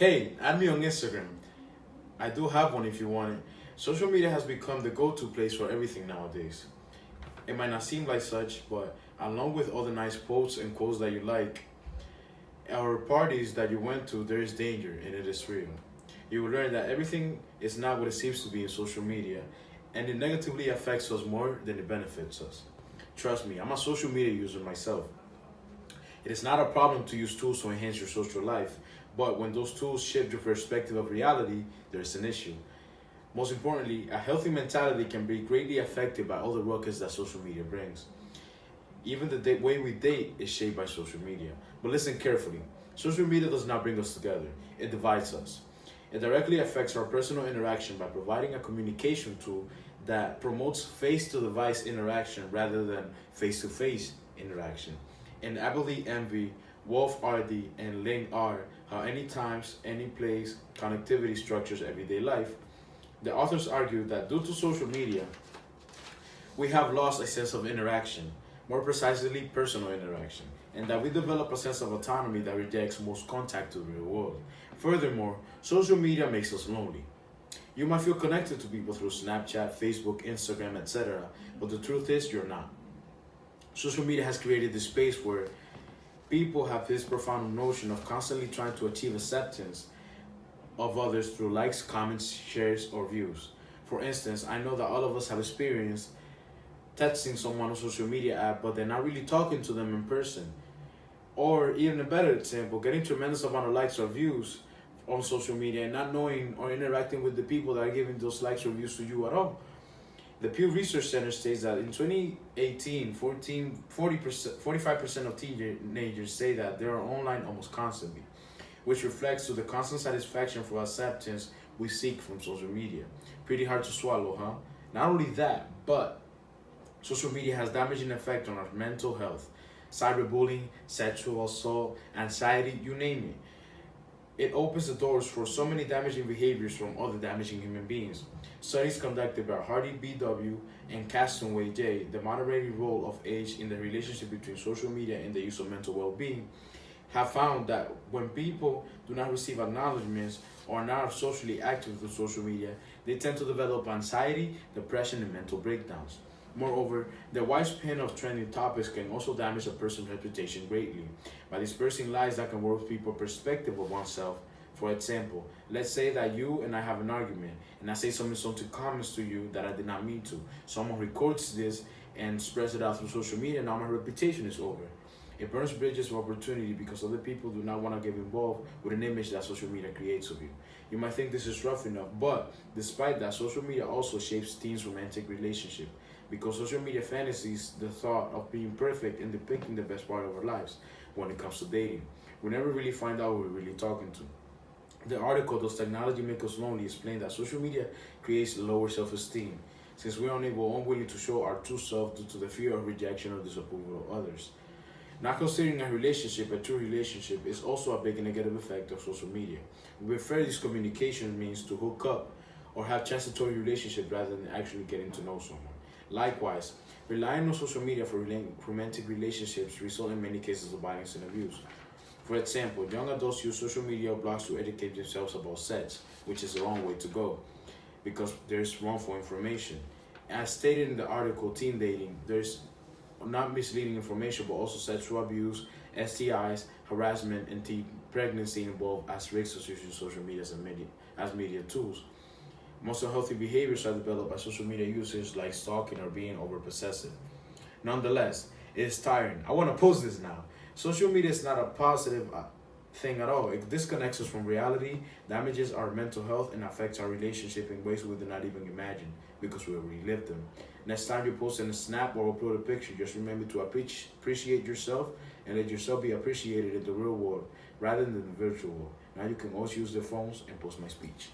Hey, add me on Instagram. I do have one if you want it. Social media has become the go-to place for everything nowadays. It might not seem like such, but along with all the nice posts and quotes that you like, or parties that you went to, there is danger and it is real. You will learn that everything is not what it seems to be in social media, and it negatively affects us more than it benefits us. Trust me, I'm a social media user myself. It is not a problem to use tools to enhance your social life, but when those tools shift your perspective of reality, there is an issue. Most importantly, a healthy mentality can be greatly affected by all the ruckus that social media brings. Even the way we date is shaped by social media. But listen carefully. Social media does not bring us together, it divides us. It directly affects our personal interaction by providing a communication tool that promotes face to device interaction rather than face to face interaction. In Abilene Envy, Wolf RD, and Ling R, How Any Times, Any Place, Connectivity Structures Everyday Life, the authors argue that due to social media, we have lost a sense of interaction, more precisely personal interaction, and that we develop a sense of autonomy that rejects most contact to the real world. Furthermore, social media makes us lonely. You might feel connected to people through Snapchat, Facebook, Instagram, etc., but the truth is you're not. Social media has created this space where people have this profound notion of constantly trying to achieve acceptance of others through likes, comments, shares, or views. For instance, I know that all of us have experienced texting someone on a social media app, but they're not really talking to them in person. Or even a better example, getting tremendous amount of likes or views on social media and not knowing or interacting with the people that are giving those likes or views to you at all. The Pew Research Center states that in 2018, 45% of teenagers say that they are online almost constantly, which reflects to the constant satisfaction for acceptance we seek from social media. Pretty hard to swallow, huh? Not only that, but social media has damaging effect on our mental health. Cyberbullying, sexual assault, anxiety, you name it. It opens the doors for so many damaging behaviors from other damaging human beings. Studies conducted by Hardy B.W. and Castaway J., the moderating role of age in the relationship between social media and the use of mental well-being, have found that when people do not receive acknowledgments or are not socially active through social media, they tend to develop anxiety, depression, and mental breakdowns. Moreover, the wide span of trending topics can also damage a person's reputation greatly by dispersing lies that can warp people's perspective of oneself. For example, let's say that you and I have an argument, and I say some insulting comments to you that I did not mean to. Someone records this and spreads it out through social media, and now my reputation is over. It burns bridges of opportunity because other people do not want to get involved with an image that social media creates of you. You might think this is rough enough, but despite that, social media also shapes teens' romantic relationship because social media fantasies the thought of being perfect and depicting the best part of our lives when it comes to dating. We never really find out who we're really talking to. The article, Does Technology Make Us Lonely?, explained that social media creates lower self-esteem since we're unable or unwilling to show our true self due to the fear of rejection or disapproval of others. Not considering a true relationship, is also a big negative effect of social media. We prefer these communication means to hook up or have transitory relationships rather than actually getting to know someone. Likewise, relying on social media for romantic relationships result in many cases of violence and abuse. For example, young adults use social media blogs to educate themselves about sex, which is the wrong way to go because there's wrongful information. As stated in the article, teen dating, there's not misleading information, but also sexual abuse, STIs, harassment, and teen pregnancy involved as risks of using social media as media tools. Most unhealthy behaviors are developed by social media users like stalking or being over-possessive. Nonetheless, it is tiring. I want to post this now. Social media is not a positive thing at all. It disconnects us from reality, damages our mental health, and affects our relationship in ways we did not even imagine because we already lived them. Next time you post in a snap or upload a picture, just remember to appreciate yourself and let yourself be appreciated in the real world rather than the virtual world. Now you can always use their phones and post my speech.